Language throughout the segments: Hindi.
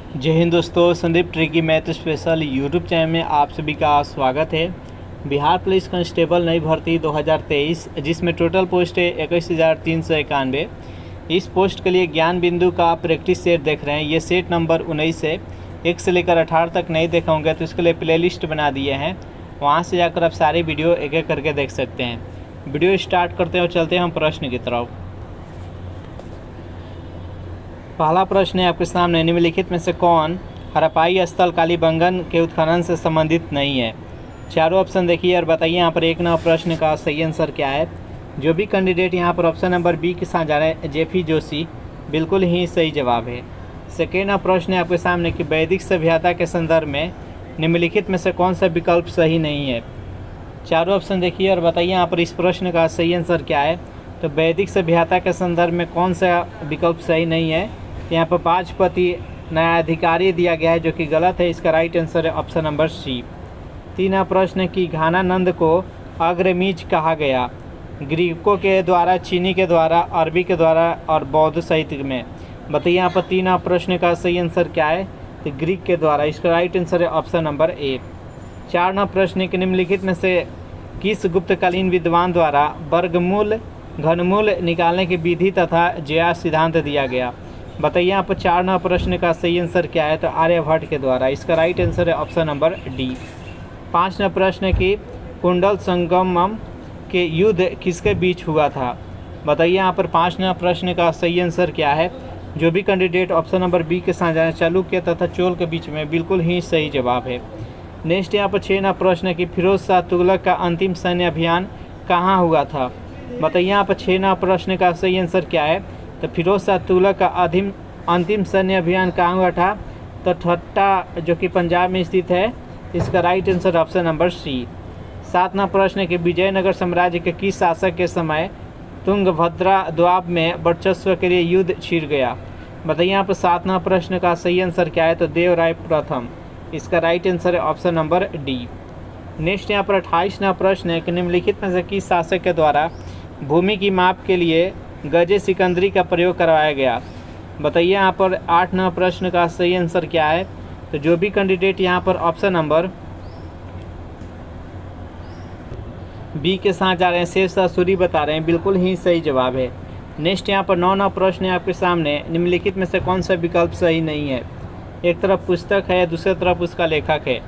जय हिंद दोस्तों, Sandeep tricky math special YouTube channel में आप सभी का स्वागत है। बिहार पुलिस कांस्टेबल नई भर्ती 2023 जिसमें टोटल पोस्ट है 21,391। इस पोस्ट के लिए ज्ञान बिंदु का प्रैक्टिस सेट देख रहे हैं। ये सेट नंबर 19 है। 1 से लेकर 18 तक नहीं देखा होंगे तो इसके लिए प्लेलिस्ट बना दिए हैं, वहाँ से जाकर आप सारे वीडियो एक एक करके देख सकते हैं। वीडियो स्टार्ट करते हैं और चलते हैं हम प्रश्न की तरफ। पहला प्रश्न है आपके सामने, निम्नलिखित में से कौन हड़प्पाई स्थल कालीबंगन के उत्खनन से संबंधित नहीं है? चारों ऑप्शन देखिए और बताइए यहाँ पर एक नंबर प्रश्न का सही आंसर क्या है। जो भी कैंडिडेट यहाँ पर ऑप्शन नंबर बी के साथ जा रहे हैं, जेपी जोशी, बिल्कुल ही सही जवाब है। सेकेंड प्रश्न है आपके सामने कि वैदिक सभ्यता के संदर्भ में निम्नलिखित में से कौन सा विकल्प सही नहीं है? चारों ऑप्शन देखिए और बताइए यहाँ पर इस प्रश्न का सही आंसर क्या है। तो वैदिक सभ्यता के संदर्भ में कौन सा विकल्प सही नहीं है? यहाँ पर पाँचपति न्यायाधिकारी दिया गया है, जो कि गलत है। इसका राइट आंसर है ऑप्शन नंबर सी। तीसरा प्रश्न कि घानानंद को अग्रमीज कहा गया? ग्रीकों के द्वारा, चीनी के द्वारा, अरबी के द्वारा और बौद्ध साहित्य में। बताइए यहाँ पर तीसरा प्रश्न का सही आंसर क्या है? तो ग्रीक के द्वारा। इसका राइट आंसर है ऑप्शन नंबर ए। चारना प्रश्न के निम्नलिखित में से किस गुप्तकालीन विद्वान द्वारा वर्गमूल घनमूल निकालने की विधि तथा ज्या सिद्धांत दिया गया? बताइए यहाँ पर चारना प्रश्न का सही आंसर क्या है? तो आर्यभट्ट के द्वारा। इसका राइट आंसर है ऑप्शन नंबर डी। पाँचवा प्रश्न की कुंडल संगमम के युद्ध किसके बीच हुआ था? बताइए यहाँ पर पाँचवा प्रश्न का सही आंसर क्या है? जो भी कैंडिडेट ऑप्शन नंबर बी के साथ जाए, चालुक्य तथा चोल के बीच में, बिल्कुल ही सही जवाब है। नेक्स्ट यहाँ पर छठवां प्रश्न कि फिरोज शाह तुगलक का अंतिम सैन्य अभियान कहाँ हुआ था? बताइए यहाँ पर छठवां प्रश्न का सही आंसर क्या है? तो फिरोज शाह तुगलक का अंतिम सैन्य अभियान कहाँ हुआ था? तो ठट्टा, जो कि पंजाब में स्थित है। इसका right answer option number C. सातवां प्रश्न कि विजयनगर साम्राज्य के किस शासक के समय तुंगभद्रा द्वीप में वर्चस्व के लिए युद्ध छिड़ गया? बताइए यहाँ पर सातवां प्रश्न का सही आंसर क्या है? तो देवराय प्रथम। इसका राइट आंसर है ऑप्शन नंबर डी। नेक्स्ट यहाँ पर 28वां प्रश्न है कि निम्नलिखित में से किस शासक के द्वारा भूमि की माप के लिए गजे सिकंदरी का प्रयोग करवाया गया? बताइए यहाँ पर 8वां प्रश्न का सही आंसर क्या है? तो जो भी कैंडिडेट यहाँ पर ऑप्शन नंबर बी के साथ जा रहे हैं, शेर शाह सूरी बता रहे हैं, बिल्कुल ही सही जवाब है। नेक्स्ट यहाँ पर 9वां प्रश्न है आपके सामने, निम्नलिखित में से कौन सा विकल्प सही नहीं है? एक तरफ पुस्तक है, दूसरी तरफ उसका लेखक है।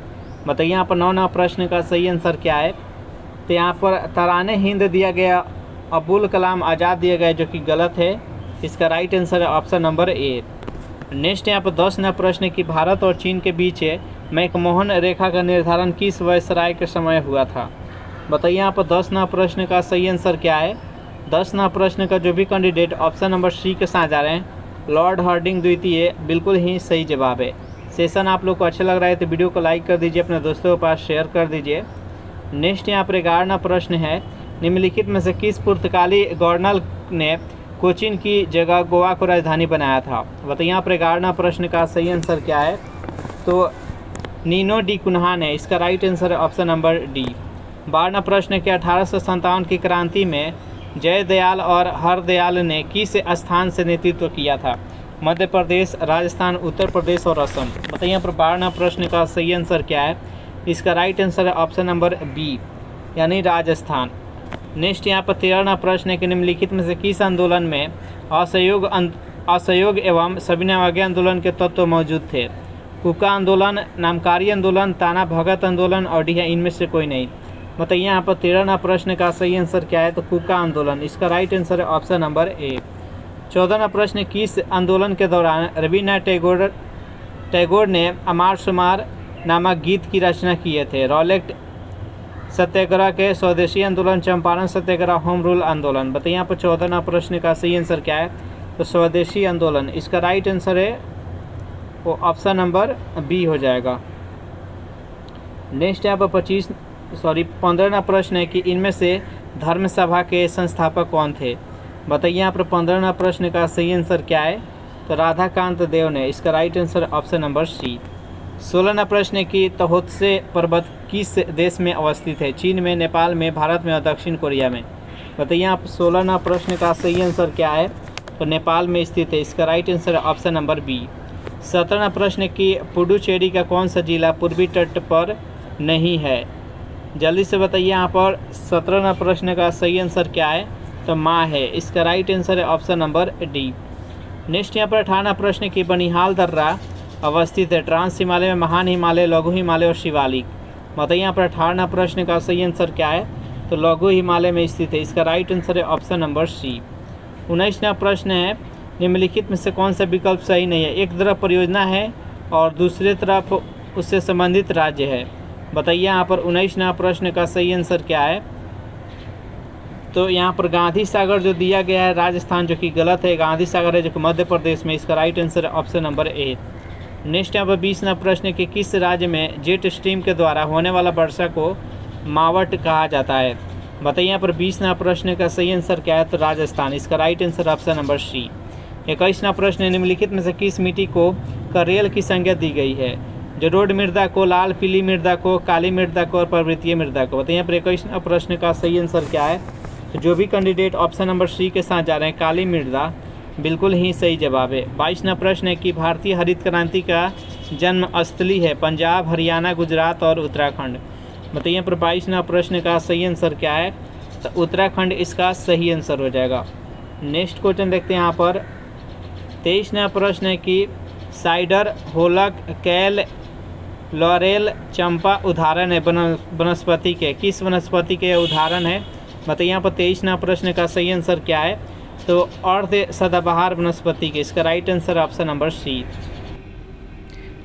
बताइए यहाँ पर 9वां प्रश्न का सही आंसर क्या है? तो यहाँ पर तराने हिंद दिया गया, अबुल कलाम आज़ाद दिया गया, जो कि गलत है। इसका राइट आंसर है ऑप्शन नंबर ए। नेक्स्ट यहाँ पर 10वां प्रश्न कि भारत और चीन के बीच मैकमोहन रेखा का निर्धारण किस वायसराय के समय हुआ था? बताइए यहाँ पर 10वां प्रश्न का सही आंसर क्या है? 10वां प्रश्न का जो भी कैंडिडेट ऑप्शन नंबर सी के साथ जा रहे हैं, लॉर्ड हार्डिंग द्वितीय, बिल्कुल ही सही जवाब है। सेशन आप लोग को अच्छा लग रहा है तो वीडियो को लाइक कर दीजिए, अपने दोस्तों के पास शेयर कर दीजिए। नेक्स्ट यहाँ पर 11वां प्रश्न है, निम्नलिखित में से किस पुर्तगाली गवर्नर ने कोचीन की जगह गोवा को राजधानी बनाया था? बताइए यहाँ पर 11वां प्रश्न का सही आंसर क्या है? तो नीनो डी कुन्हान है। इसका राइट आंसर है ऑप्शन नंबर डी। 12वां प्रश्न के 1857 की क्रांति में जयदयाल और हरदयाल ने किस स्थान से नेतृत्व किया था? मध्य प्रदेश, राजस्थान, उत्तर प्रदेश और असम। बताइए यहाँ पर 12वां प्रश्न का सही आंसर क्या है? इसका राइट आंसर है ऑप्शन नंबर बी, यानी राजस्थान। नेक्स्ट यहाँ पर 13वां प्रश्न है कि निम्नलिखित में से किस आंदोलन में असहयोग एवं सविनय आंदोलन के तत्व मौजूद थे? कुका आंदोलन, नामकारी आंदोलन, ताना भगत आंदोलन और डी इनमें से कोई नहीं। बताइए यहाँ पर 13वां प्रश्न का सही आंसर क्या है? तो कुका आंदोलन। इसका राइट आंसर है ऑप्शन नंबर ए। 14वां प्रश्न किस आंदोलन के दौरान रविन्द्रनाथ टैगोर ने अमार शुमार नामक गीत की रचना किए थे? रॉलेट सत्याग्रह के, स्वदेशी आंदोलन, चंपारण सत्याग्रह, होम रूल आंदोलन। बताइए यहाँ पर 14वां प्रश्न का सही आंसर क्या है? तो स्वदेशी आंदोलन। इसका राइट आंसर है वो ऑप्शन नंबर बी हो जाएगा। नेक्स्ट यहाँ पर 15वां प्रश्न है कि इनमें से धर्म सभा के संस्थापक कौन थे? बताइए यहाँ पर 15वां प्रश्न का सही आंसर क्या है? तो राधाकांत देव ने। इसका right answer option number C. 16वां प्रश्न है कि तहोत्से पर्वत किस देश में अवस्थित है? चीन में, नेपाल में, भारत में और दक्षिण कोरिया में। बताइए आप 16वां प्रश्न का सही आंसर क्या है? तो नेपाल में स्थित है। इसका राइट आंसर है ऑप्शन नंबर बी। 17वां प्रश्न कि पुडुचेरी का कौन सा जिला पूर्वी तट पर नहीं है? जल्दी से बताइए यहाँ पर 17वां प्रश्न का सही आंसर क्या है? तो माँ है। इसका राइट आंसर है ऑप्शन नंबर डी। नेक्स्ट यहाँ पर 18वां प्रश्न की बनिहाल दर्रा अवस्थित है ट्रांस हिमालय में, महान हिमालय, लघु हिमालय और शिवालिक। बताइए यहाँ पर 18वां प्रश्न का सही आंसर क्या है? तो लघु हिमालय में स्थित है। इसका राइट आंसर है ऑप्शन नंबर सी। 19वां प्रश्न है निम्नलिखित में से कौन सा विकल्प सही नहीं है? एक तरफ परियोजना है और दूसरे तरफ उससे संबंधित राज्य है। बताइए यहाँ पर 19वां प्रश्न का सही आंसर क्या है? तो यहाँ पर गांधी सागर जो दिया गया है राजस्थान, जो कि गलत है। गांधी सागर है जो कि मध्य प्रदेश में। इसका राइट आंसर है ऑप्शन नंबर ए। नेक्स्ट यहाँ पर 20वां प्रश्न कि किस राज्य में जेट स्ट्रीम के द्वारा होने वाला वर्षा को मावट कहा जाता है? बताइए यहाँ पर 20वां प्रश्न का सही आंसर क्या है? तो राजस्थान। इसका right answer option number C. 21वां प्रश्न निम्नलिखित में से किस मिट्टी को करेल की संज्ञा दी गई है? जलोढ़ मृदा को, लाल पीली मृदा को, काली मृदा को और पर्वतीय मृदा को। बताइए यहाँ पर 21वां प्रश्न का सही आंसर क्या है? तो जो भी कैंडिडेट ऑप्शन नंबर सी के साथ जा रहे हैं, काली मृदा, बिल्कुल ही सही जवाब है। 22वां प्रश्न है कि भारतीय हरित क्रांति का जन्म स्थली है पंजाब, हरियाणा, गुजरात और उत्तराखंड। बताइए यहाँ पर 22वां प्रश्न का सही आंसर क्या है? तो उत्तराखंड इसका सही आंसर हो जाएगा। नेक्स्ट क्वेश्चन देखते हैं यहाँ पर 23वां प्रश्न है कि साइडर, होलक, कैल, लॉरेल, चंपा उदाहरण है वनस्पति के। किस वनस्पति के उदाहरण है? बताइए यहाँ पर 23वां प्रश्न का सही आंसर क्या है? तो अर्ध सदाबहार वनस्पति के। इसका right answer option number C.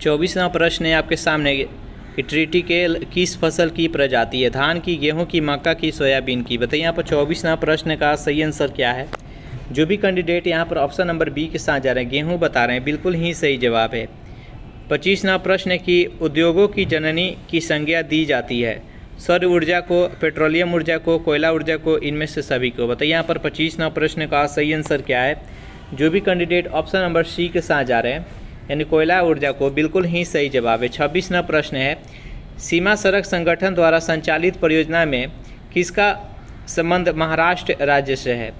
24वां प्रश्न है आपके सामने कि ट्रिटिकेल किस फसल की प्रजाति है? धान की, गेहूं की, मक्का की, सोयाबीन की। बताइए यहाँ पर 24वां प्रश्न का सही आंसर क्या है? जो भी कैंडिडेट यहाँ पर ऑप्शन नंबर बी के साथ जा रहे हैं, गेहूं बता रहे हैं, बिल्कुल ही सही जवाब है। 25वां प्रश्न है कि उद्योगों की जननी की संज्ञा दी जाती है? सौर ऊर्जा को, पेट्रोलियम ऊर्जा को, कोयला ऊर्जा को, इनमें से सभी को। बताइए यहाँ पर 25वां प्रश्न का सही आंसर क्या है? जो भी कैंडिडेट ऑप्शन नंबर सी के साथ जा रहे हैं, यानी कोयला ऊर्जा को, बिल्कुल ही सही जवाब है। 26वां प्रश्न है सीमा सड़क संगठन द्वारा संचालित परियोजना में किसका संबंध महाराष्ट्र राज्य से है?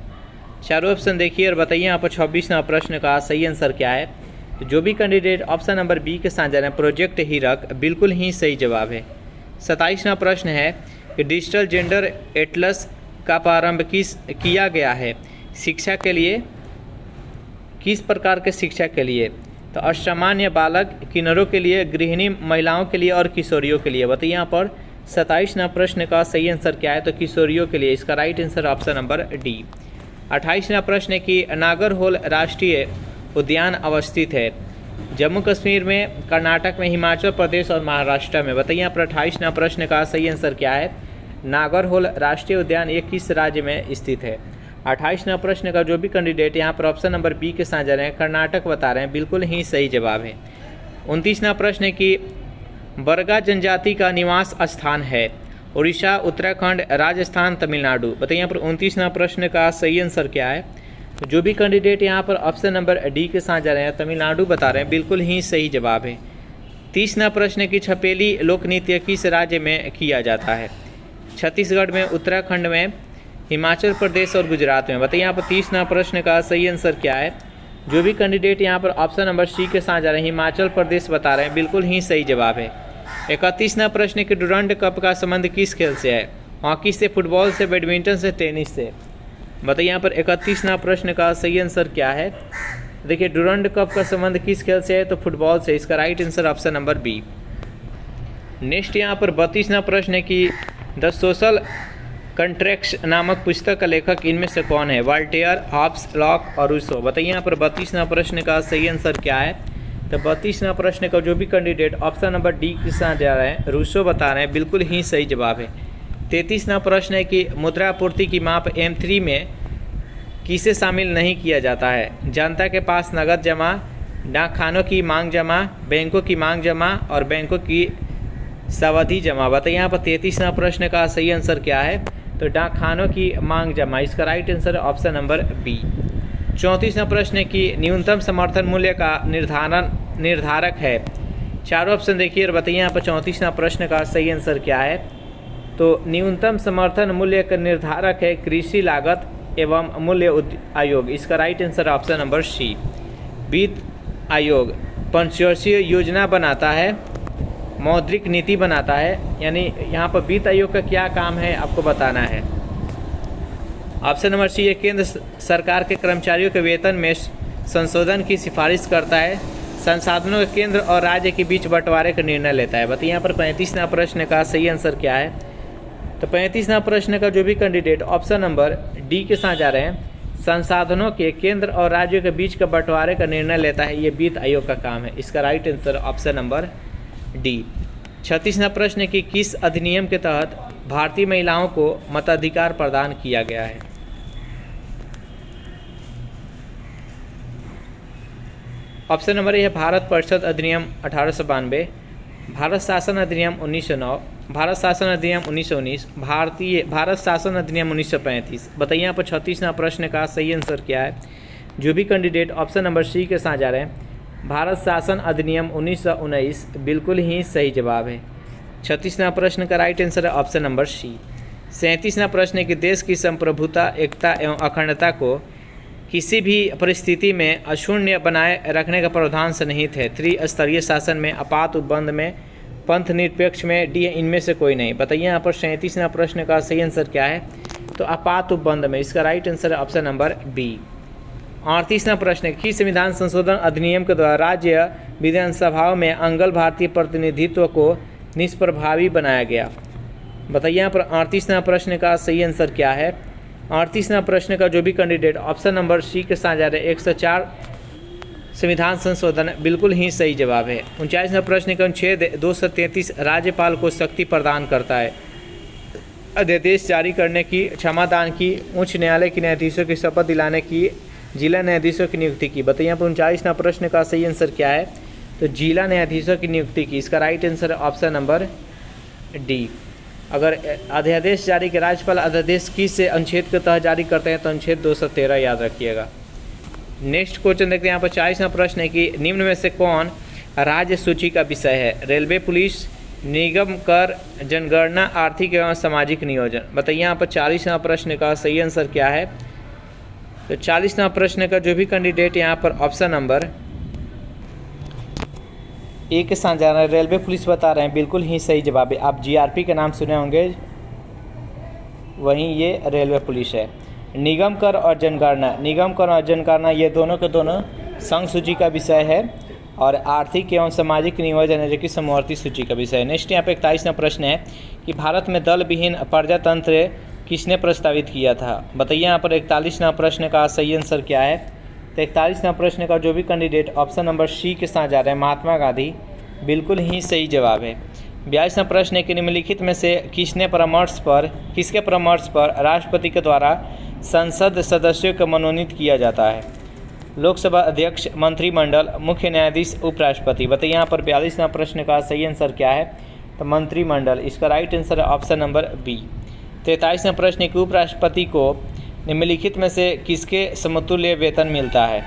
चारों ऑप्शन देखिए और बताइए यहाँ पर 26वां प्रश्न का सही आंसर क्या है? तो जो भी कैंडिडेट ऑप्शन नंबर बी के साथ जा रहे हैं, प्रोजेक्ट हीरक, बिल्कुल ही सही जवाब है। 27वां प्रश्न है कि डिजिटल जेंडर एटलस का प्रारंभ किया गया है? शिक्षा के लिए, किस प्रकार के शिक्षा के लिए? तो असामान्य बालक, किन्नरों के लिए, गृहिणी महिलाओं के लिए और किशोरियों के लिए। बताइए यहाँ पर 27वां प्रश्न का सही आंसर क्या है? तो किशोरियों के लिए। इसका right answer option number D. 28वां प्रश्न है कि नागरहोल राष्ट्रीय उद्यान अवस्थित है? जम्मू कश्मीर में, कर्नाटक में, हिमाचल प्रदेश और महाराष्ट्र में। बताइए यहाँ पर 28वां प्रश्न का सही आंसर क्या है? नागरहोल राष्ट्रीय उद्यान ये किस राज्य में स्थित है? 28वां प्रश्न का जो भी कैंडिडेट यहाँ पर ऑप्शन नंबर बी के साथ जा रहे हैं, कर्नाटक बता रहे हैं, बिल्कुल ही सही जवाब है। 29वां प्रश्न है कि बरगा जनजाति का निवास स्थान है? उड़ीसा, उत्तराखंड, राजस्थान, तमिलनाडु। बताइए यहाँ पर 29वां प्रश्न का सही आंसर क्या है? तो जो भी कैंडिडेट यहाँ पर ऑप्शन नंबर डी के साथ जा रहे हैं, तमिलनाडु बता रहे हैं, बिल्कुल ही सही जवाब है। 30वां प्रश्न की छपेली लोक नृत्य किस राज्य में किया जाता है? छत्तीसगढ़ में, उत्तराखंड में, हिमाचल प्रदेश और गुजरात में। बताइए यहाँ पर 30वां प्रश्न का सही आंसर क्या है? जो भी कैंडिडेट यहाँ पर ऑप्शन नंबर सी के साथ जा रहे हैं, हिमाचल प्रदेश बता रहे हैं, बिल्कुल ही सही जवाब है। 31वां प्रश्न कि डुरंड कप का संबंध किस खेल से है? हॉकी से, फुटबॉल से, बैडमिंटन से, टेनिस से। बताइए यहाँ पर 31वां प्रश्न का सही आंसर क्या है? देखिए डुरंड कप का संबंध किस खेल से है? तो फुटबॉल से। इसका right answer option number B. Next यहाँ पर 32वां प्रश्न है कि द सोशल कंट्रैक्ट्स नामक पुस्तक का लेखक इनमें से कौन है? वॉल्टेयर, हॉब्स, लॉक और रूसो। बताइए यहाँ पर 32वां प्रश्न का सही आंसर क्या है? तो 32वां प्रश्न का जो भी कैंडिडेट ऑप्शन नंबर डी के साथ जा रहे हैं, रूसो बता रहे हैं, बिल्कुल ही सही जवाब है। 33वां प्रश्न है कि मुद्रापूर्ति की माप M3 में किसे शामिल नहीं किया जाता है? जनता के पास नगद जमा, डाकखानों की मांग जमा, बैंकों की मांग जमा और बैंकों की सावधि जमा। बताइए यहाँ पर 33वां प्रश्न का सही आंसर क्या है? तो डाकखानों की मांग जमा। इसका right answer option number B. 34वां प्रश्न है कि न्यूनतम समर्थन मूल्य का निर्धारक है? चारों ऑप्शन देखिए और बताइए यहाँ पर 34वां प्रश्न का सही आंसर क्या है? तो न्यूनतम समर्थन मूल्य का निर्धारक है कृषि लागत एवं मूल्य आयोग। इसका right answer option number C, वित्त आयोग। पंचवर्षीय योजना बनाता है, मौद्रिक नीति बनाता है, यानी यहाँ पर वित्त आयोग का क्या काम है आपको बताना है। ऑप्शन नंबर सी, ये केंद्र सरकार के कर्मचारियों के वेतन में संशोधन की सिफारिश करता है, संसाधनों के केंद्र और राज्य के बीच बंटवारे का निर्णय लेता है। बताइए यहाँ पर 35वां प्रश्न का सही आंसर क्या है। तो 35वां प्रश्न का जो भी कैंडिडेट ऑप्शन नंबर डी के साथ जा रहे हैं, संसाधनों के केंद्र और राज्यों के बीच का बंटवारे का निर्णय लेता है, ये वित्त आयोग का काम है। इसका right answer option number D. 36वां प्रश्न की किस अधिनियम के तहत भारतीय महिलाओं को मताधिकार प्रदान किया गया है। ऑप्शन नंबर ए है भारत परिषद अधिनियम 1892, भारत शासन अधिनियम 1909, भारत शासन अधिनियम 1919, भारत शासन अधिनियम 1935। बताइए यहाँ पर 36वां प्रश्न का सही आंसर क्या है। जो भी कैंडिडेट ऑप्शन नंबर सी के साथ जा रहे हैं, भारत शासन अधिनियम 1919 बिल्कुल ही सही जवाब है। 36वां प्रश्न का राइट आंसर है ऑप्शन नंबर सी। 37वां प्रश्न है कि देश की संप्रभुता, एकता एवं अखंडता को किसी भी परिस्थिति में अशून्य बनाए रखने का प्रावधान सन्निहित है। त्रिस्तरीय शासन में, आपात उपबंध में, पंथ निरपेक्ष में, डी इनमें से कोई नहीं। बताइए यहाँ पर 37वां प्रश्न का सही आंसर क्या है। तो आपात उपबंध में, इसका राइट आंसर है ऑप्शन नंबर बी। 38वां प्रश्न है कि संविधान संशोधन अधिनियम के द्वारा राज्य विधानसभाओं में अंगल भारतीय प्रतिनिधित्व को निष्प्रभावी बनाया गया। बताइए यहाँ पर 38वां प्रश्न का सही आंसर क्या है। 38वां प्रश्न का जो भी कैंडिडेट ऑप्शन नंबर सी के साथ जा रहे हैं, 104 संविधान संशोधन बिल्कुल ही सही जवाब है। 39वां प्रश्न का अनुच्छेद 233 राज्यपाल को शक्ति प्रदान करता है अध्यादेश जारी करने की, क्षमादान की, उच्च न्यायालय के न्यायाधीशों की शपथ दिलाने की, जिला न्यायाधीशों की नियुक्ति की। बताइए यहाँ पर 39वां प्रश्न का सही आंसर क्या है। तो जिला न्यायाधीशों की नियुक्ति की, इसका राइट आंसर है ऑप्शन नंबर डी। अगर अध्यादेश जारी के राज्यपाल अध्यादेश किस से अनुच्छेद के तहत जारी करते हैं तो अनुच्छेद 213 याद रखिएगा। नेक्स्ट क्वेश्चन देखते हैं यहाँ पर 40वां प्रश्न है कि निम्न में से कौन राज्य सूची का विषय है। रेलवे, पुलिस, निगम कर, जनगणना, आर्थिक एवं सामाजिक नियोजन। बताइए यहाँ पर 40वां प्रश्न का सही आंसर क्या है। तो 40वां प्रश्न का जो भी कैंडिडेट यहाँ पर ऑप्शन नंबर ए के साथ जा रहा है, रेलवे पुलिस बता रहे हैं, बिल्कुल ही सही जवाब है। आप जीआरपी का नाम सुने होंगे, वहीं ये रेलवे पुलिस है। निगम कर और जनगणना, निगम कर और जनगणना ये दोनों के दोनों संघ सूची का विषय है और आर्थिक एवं सामाजिक नियोजन है जो कि समवर्ती सूची का विषय है। नेक्स्ट यहाँ पे 41वां प्रश्न है कि भारत में दल विहीन प्रजातंत्र किसने प्रस्तावित किया था। बताइए यहाँ पर 41वां प्रश्न का सही आंसर क्या है। तो 41वां प्रश्न का जो भी कैंडिडेट ऑप्शन नंबर सी के साथ जा रहे हैं, महात्मा गांधी, बिल्कुल ही सही जवाब है। 42वां प्रश्न है कि निम्नलिखित में से किसके परामर्श पर राष्ट्रपति के द्वारा संसद सदस्यों को मनोनीत किया जाता है। लोकसभा अध्यक्ष, मंत्रिमंडल, मुख्य न्यायाधीश, उपराष्ट्रपति। बताइए यहाँ पर 42वां प्रश्न का सही आंसर क्या है। तो मंत्रिमंडल, इसका राइट आंसर है ऑप्शन नंबर बी। 43वां प्रश्न है कि उपराष्ट्रपति को निम्नलिखित में से किसके समतुल्य वेतन मिलता है।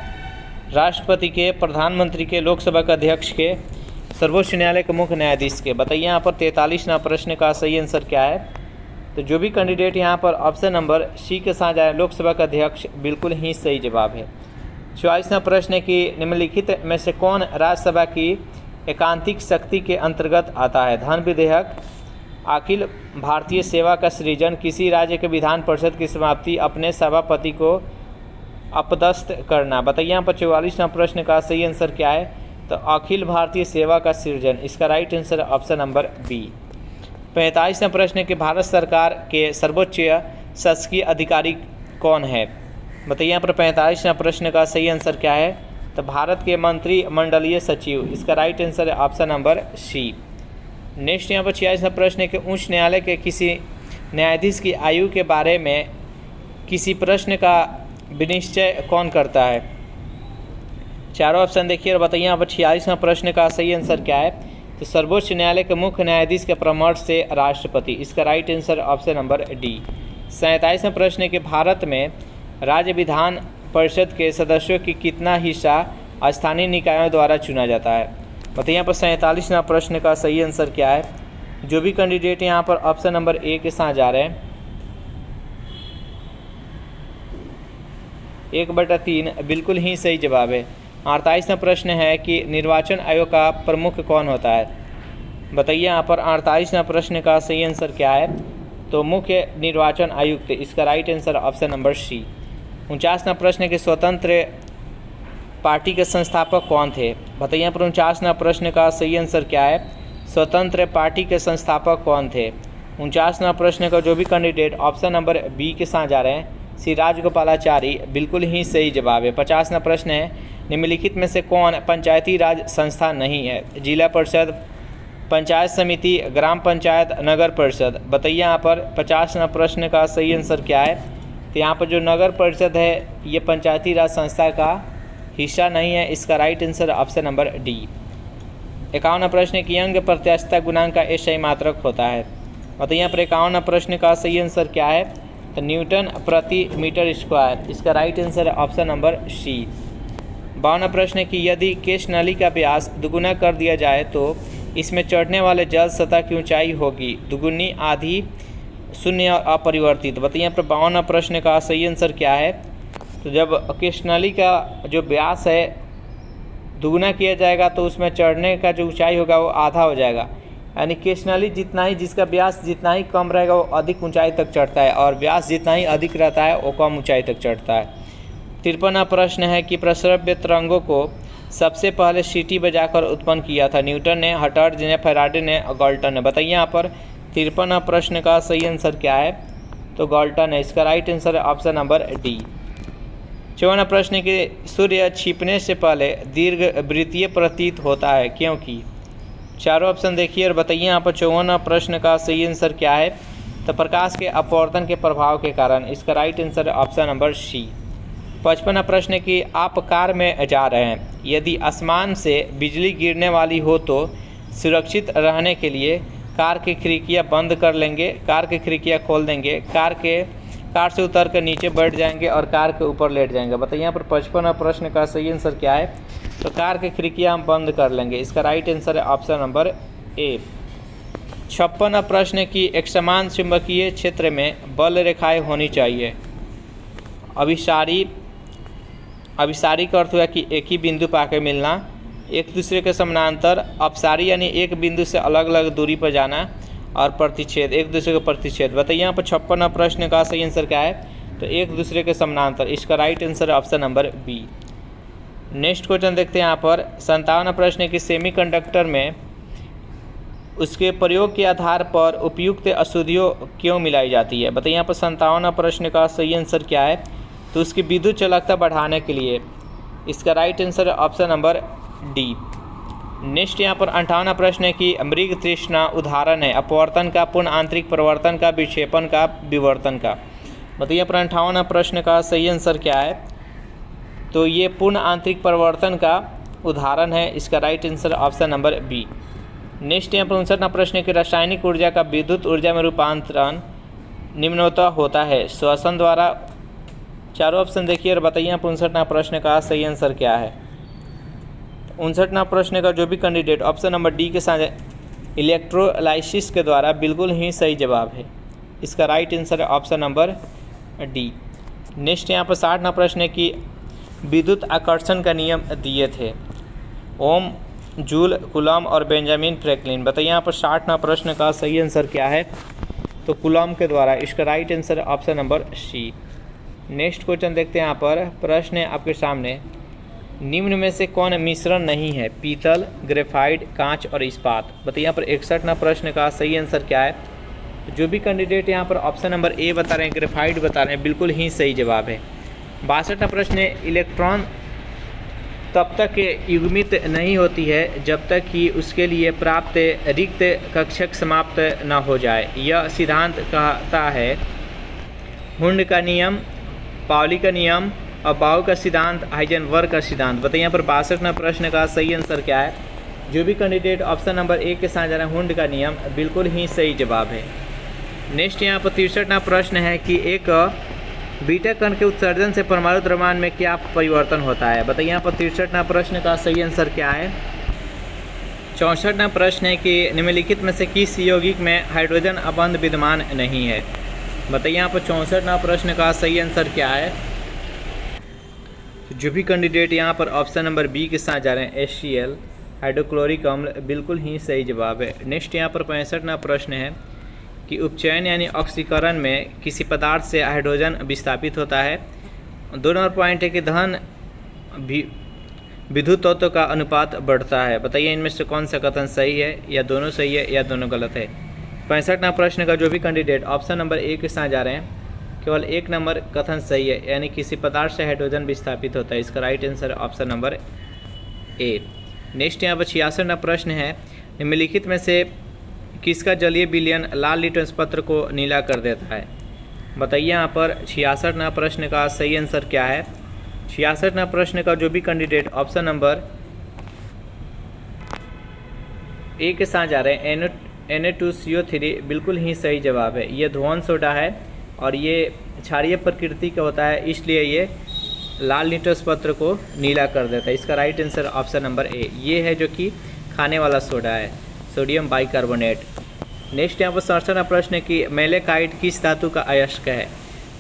राष्ट्रपति के, प्रधानमंत्री के, लोकसभा के अध्यक्ष के, सर्वोच्च न्यायालय के मुख्य न्यायाधीश के। बताइए यहाँ पर 43वां प्रश्न का सही आंसर क्या है। तो जो भी कैंडिडेट यहाँ पर ऑप्शन नंबर सी के साथ जाए, लोकसभा का अध्यक्ष, बिल्कुल ही सही जवाब है। 44वां प्रश्न है कि निम्नलिखित में से कौन राज्यसभा की एकांतिक शक्ति के अंतर्गत आता है। धन विधेयक, अखिल भारतीय सेवा का सृजन, किसी राज्य के विधान परिषद की समाप्ति, अपने सभापति को अपदस्थ करना। बताइए यहाँ पर 44वां प्रश्न का सही आंसर क्या है। तो अखिल भारतीय सेवा का सृजन, इसका राइट आंसर है ऑप्शन नंबर बी। 45वां प्रश्न है कि भारत सरकार के सर्वोच्च शासकीय अधिकारी कौन है। बताइए यहाँ पर 45वां प्रश्न का सही आंसर क्या है। तो भारत के मंत्रिमंडलीय सचिव, इसका राइट आंसर है ऑप्शन नंबर सी। नेक्स्ट यहाँ पर 46वां प्रश्न है कि उच्च न्यायालय के किसी न्यायाधीश की आयु के बारे में किसी प्रश्न का विनिश्चय कौन करता है। चारों ऑप्शन देखिए और बताइए यहाँ पर 46वां प्रश्न का सही आंसर क्या है। तो सर्वोच्च न्यायालय के मुख्य न्यायाधीश के परामर्श से राष्ट्रपति, इसका right answer option number D. 47वां प्रश्न है कि भारत में राज्य विधान परिषद के सदस्यों की कितना हिस्सा स्थानीय निकायों द्वारा चुना जाता है। बताइए यहाँ पर 47वां प्रश्न का सही आंसर क्या है। जो भी कैंडिडेट यहाँ पर ऑप्शन नंबर ए के साथ जा रहे हैं, 1/3 बिल्कुल ही सही जवाब है। 48वां प्रश्न है कि निर्वाचन आयोग का प्रमुख कौन होता है। बताइए यहाँ पर 48वां प्रश्न का सही आंसर क्या है। तो मुख्य निर्वाचन आयुक्त, इसका right answer option number C. 49वां प्रश्न के स्वतंत्र पार्टी के संस्थापक कौन थे। बताइए यहाँ पर 49वां प्रश्न का सही आंसर क्या है। स्वतंत्र पार्टी के संस्थापक कौन थे। 49वां प्रश्न का जो भी कैंडिडेट ऑप्शन नंबर बी के साथ जा रहे हैं, श्री राजगोपालाचारी, बिल्कुल ही सही जवाब है। 50वां प्रश्न है, निम्नलिखित में से कौन पंचायती राज संस्था नहीं है। जिला परिषद, पंचायत समिति, ग्राम पंचायत, नगर परिषद। बताइए यहाँ पर 50वां प्रश्न का सही आंसर क्या है। तो यहाँ पर जो नगर परिषद है ये पंचायती राज संस्था का हिस्सा नहीं है, इसका right answer option number D. 51वां प्रश्न की अंग प्रत्याशिता गुणांक का SI मात्रक होता है। बताइए यहाँ पर 51वां प्रश्न का सही आंसर क्या है। तो न्यूटन प्रति मीटर स्क्वायर, इसका right answer option number C. 52वां प्रश्न की यदि केश नली का व्यास दुगुना कर दिया जाए तो इसमें चढ़ने वाले जल सतह की ऊंचाई होगी दुगुनी, आधी, शून्य और अपरिवर्तित। बताइए यहाँ पर 52वां प्रश्न का सही आंसर क्या है। तो जब केश नली का जो व्यास है दुगुना किया जाएगा तो उसमें चढ़ने का जो ऊंचाई होगा वो आधा हो जाएगा, यानी केश नली जितना ही, जिसका व्यास जितना ही कम रहेगा वो अधिक ऊंचाई तक चढ़ता है, और व्यास जितना ही अधिक रहता है वो कम ऊंचाई तक चढ़ता है। 53वां प्रश्न है कि प्रस्रव्य तरंगों को सबसे पहले सीटी बजाकर उत्पन्न किया था। न्यूटन ने, हटर्ज ने, फैराडे ने और गाल्टन ने। बताइए यहाँ पर 53वां प्रश्न का सही आंसर क्या है। तो गाल्टन है, इसका राइट आंसर है ऑप्शन नंबर डी। 54वां प्रश्न कि सूर्य छिपने से पहले दीर्घ वृत्तीय प्रतीत होता है क्योंकि। चारों ऑप्शन देखिए और बताइए यहाँ पर 54वां प्रश्न का सही आंसर क्या है। तो प्रकाश के अपवर्तन के प्रभाव के कारण, इसका राइट आंसर है ऑप्शन नंबर सी। 55वां प्रश्न कि आप कार में जा रहे हैं, यदि आसमान से बिजली गिरने वाली हो तो सुरक्षित रहने के लिए कार की खिड़कियां बंद कर लेंगे, कार की खिड़कियां खोल देंगे, कार से उतर कर नीचे बैठ जाएंगे और कार के ऊपर लेट जाएंगे। बताइए यहाँ पर 55वां प्रश्न का सही आंसर क्या है। तो कार की खिड़कियां हम बंद कर लेंगे, इसका राइट आंसर है ऑप्शन नंबर ए। 56वां प्रश्न कि एक समान चुंबकीय क्षेत्र में बल रेखाएं होनी चाहिए। अभिसारी का अर्थ हुआ कि एक ही बिंदु पर आकर मिलना, एक दूसरे के समानांतर। अपसारी यानी एक बिंदु से अलग अलग दूरी पर जाना, और प्रतिच्छेद, एक दूसरे का प्रतिच्छेद। बताइए यहाँ पर 56वां प्रश्न का सही आंसर क्या है। तो एक दूसरे के समानांतर, इसका right answer option number B. Next question देखते हैं यहाँ पर 57वां प्रश्न की सेमीकंडक्टर में उसके प्रयोग के आधार पर उपयुक्त अशुद्धियों क्यों मिलाई जाती है। बताइए यहाँ पर 57वां प्रश्न का सही आंसर क्या है। तो उसकी विद्युत चालकता बढ़ाने के लिए, इसका right answer option number D. Next यहाँ पर 58वां प्रश्न है कि मृग तृष्णा उदाहरण है अपवर्तन का, पूर्ण आंतरिक परिवर्तन का, विक्षेपण का, विवर्तन का। बताइए यहाँ पर 58वां प्रश्न का सही आंसर क्या है। तो ये पूर्ण आंतरिक परिवर्तन का उदाहरण है, इसका right answer option number B. Next यहाँ पर 59वां प्रश्न है कि रासायनिक ऊर्जा का विद्युत ऊर्जा में रूपांतरण निम्नतः होता है श्वसन द्वारा। चारों ऑप्शन देखिए और बताइए यहाँ पर 59वां प्रश्न का सही आंसर क्या है। 59वां प्रश्न का जो भी कैंडिडेट ऑप्शन नंबर डी के साथ इलेक्ट्रोलाइसिस के द्वारा, बिल्कुल ही सही जवाब है, इसका राइट आंसर है ऑप्शन नंबर डी। नेक्स्ट यहाँ पर 60वां प्रश्न है कि विद्युत आकर्षण का नियम दिए थे ओम, जूल, कूलॉम और बेंजामिन फ्रैंकलिन। बताइए यहाँ पर 60वां प्रश्न का सही आंसर क्या है। तो कूलॉम के द्वारा, इसका right answer option number C. Next question देखते हैं यहाँ पर। प्रश्न है आपके सामने, निम्न में से कौन मिश्रण नहीं है। पीतल, ग्रेफाइट, कांच और इस्पात। बताइए यहाँ पर 61वां प्रश्न का सही आंसर क्या है। जो भी कैंडिडेट यहाँ पर ऑप्शन नंबर ए बता रहे हैं, ग्रेफाइट बता रहे हैं, बिल्कुल ही सही जवाब है। 62वां प्रश्न है, इलेक्ट्रॉन तब तक युग्मित नहीं होती है जब तक कि उसके लिए प्राप्त रिक्त कक्षक समाप्त न हो जाए। यह सिद्धांत कहता है हुंड का नियम, पाउली का नियम और बाउ का सिद्धांत, हाइजेनबर्ग का सिद्धांत। बताइए यहाँ पर 62वां प्रश्न का सही आंसर क्या है। जो भी कैंडिडेट ऑप्शन नंबर ए के साथ जा रहे हैं, हुंड का नियम, बिल्कुल ही सही जवाब है। नेक्स्ट यहाँ पर 63वां प्रश्न है कि एक बीटा कण के उत्सर्जन से परमाणु द्रव्यमान में क्या परिवर्तन होता है। बताइए यहाँ पर 63वां प्रश्न का सही आंसर क्या है। 64वां प्रश्न है कि निम्नलिखित में से किस यौगिक में हाइड्रोजन अबंध विद्यमान नहीं है। बताइए यहाँ पर 64वां प्रश्न का सही आंसर क्या है। तो जो भी कैंडिडेट यहाँ पर ऑप्शन नंबर बी के साथ जा रहे हैं HCl हाइड्रोक्लोरिक अम्ल बिल्कुल ही सही जवाब है। नेक्स्ट यहाँ पर 65वां प्रश्न है कि उपचयन यानी ऑक्सीकरण में किसी पदार्थ से हाइड्रोजन विस्थापित होता है। 2 नंबर पॉइंट है कि धन विद्युत तत्व का अनुपात बढ़ता है। बताइए इनमें से कौन सा कथन सही है, या दोनों सही है या दोनों गलत है। 65वां प्रश्न का जो भी कैंडिडेट ऑप्शन नंबर ए के साथ जा रहे हैं केवल 1 नंबर कथन सही है, यानी किसी पदार्थ से हाइड्रोजन विस्थापित होता है। इसका right answer option number A. Next यहाँ पर 86वां प्रश्न है निम्नलिखित में से किसका जलीय विलयन लाल लिटमस पत्र को नीला कर देता है। बताइए यहाँ पर 66वां प्रश्न का सही आंसर क्या है। 66वां प्रश्न का जो भी कैंडिडेट ऑप्शन नंबर ए के साथ जा रहे हैं Na2CO3 बिल्कुल ही सही जवाब है। ये ध्रुवन सोडा है और ये क्षारीय प्रकृति का होता है, इसलिए ये लाल लिटमस पत्र को नीला कर देता है। इसका right answer option number A. ये है जो कि खाने वाला सोडा है, सोडियम बाइकार्बोनेट। नेक्स्ट यहाँ पर 67वां प्रश्न है कि मेलेकाइट किस धातु का अयस्क है।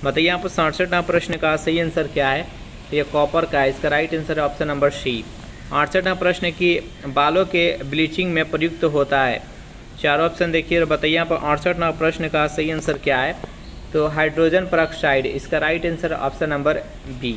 बताइए यहाँ पर 67वां प्रश्न का सही आंसर क्या है। तो ये कॉपर का है। इसका राइट आंसर है ऑप्शन नंबर सी। 68वां प्रश्न है कि बालों के ब्लीचिंग में प्रयुक्त होता है। 4 ऑप्शन देखिए और बताइए यहाँ पर 68वां प्रश्न का सही आंसर क्या है। तो हाइड्रोजन पेरोक्साइड। इसका right answer option number B.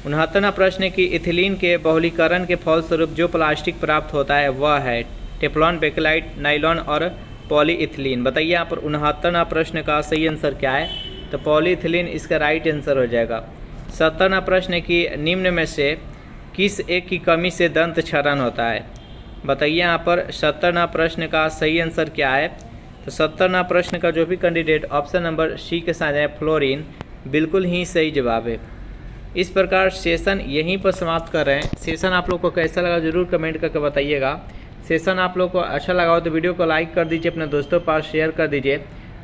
69वां प्रश्न है कि इथिलीन के बहुलीकरण के फलस्वरूप जो प्लास्टिक प्राप्त होता है वह है टेफ्लॉन, बेकेलाइट, नाइलॉन और पॉलीइथिलीन। बताइए यहाँ पर 69वां प्रश्न का सही आंसर क्या है। तो पॉलीइथिलीन इसका राइट आंसर हो जाएगा। 70वां प्रश्न है कि निम्न में से किस एक की कमी से दंत क्षरण होता है। बताइए यहाँ पर 70वां प्रश्न का सही आंसर क्या है। तो 70वां प्रश्न का जो भी कैंडिडेट ऑप्शन नंबर सी के साथ है फ्लोरीन बिल्कुल ही सही जवाब है। इस प्रकार सेशन यहीं पर समाप्त कर रहे हैं। सेशन आप लोग को कैसा लगा ज़रूर कमेंट करके बताइएगा। सेशन आप लोग को अच्छा लगा हो तो वीडियो को लाइक कर दीजिए, अपने दोस्तों के पास शेयर कर दीजिए।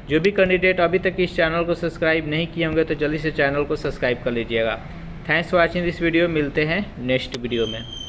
जो भी कैंडिडेट अभी तक इस चैनल को सब्सक्राइब नहीं किए होंगे तो जल्दी से चैनल को सब्सक्राइब कर लीजिएगा। Thanks for watching this video. मिलते हैं नेक्स्ट वीडियो में।